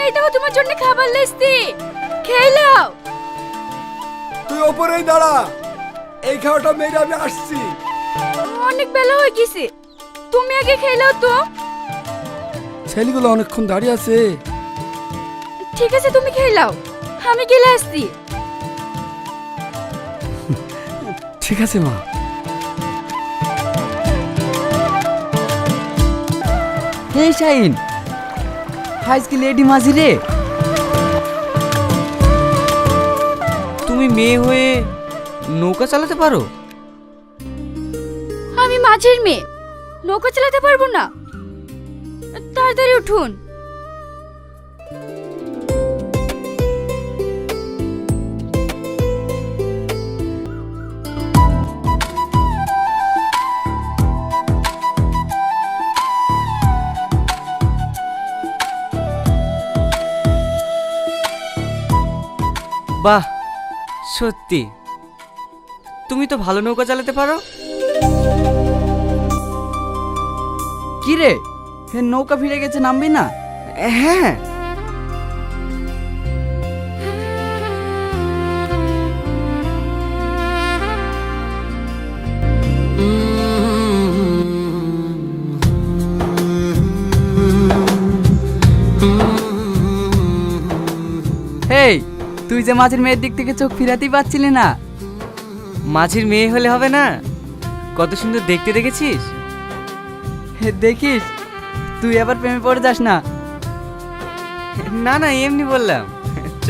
এই দেখো তোমার জন্য খাবার লেসছি, খেয়ে নাও। তুই ওপরেই দাঁড়া, এই খাওয়াটা মেরে আমি আসছি। অনেক বেলা হয়ে গেছে, তুমি আগে খেয়ে নাও তো। ছেলেগুলো অনেকক্ষণ দাঁড়িয়ে আছে। ঠিক আছে তুমি খেয়ে নাও, আমি গেলে আসছি। ঠিক আছে মা। এই শাইন, আজকে লেডি মাঝি রে। তুমি মেয়ে হয়ে নৌকা চালাতে পারো? আমি মাঝির মেয়ে, নৌকা চালাতে পারবো না। তাড়াতাড়ি উঠুন। বাহ, সত্যি তুমি তো ভালো নৌকা চালাতে পারো। কি রে, নৌকা ফিরে গেছে, নামবি না? হ্যাঁ। হেই, তুই যে মাঝির মেয়ের দিক থেকে চোখ ফিরাতেই পারছিলি না। মাঝির মেয়ে হলে হবে না, কত সুন্দর দেখতে, দেখেছিস? দেখিস, তুই আবার প্রেমে পড়ে যাস না। না না, এমনি বললাম। চ।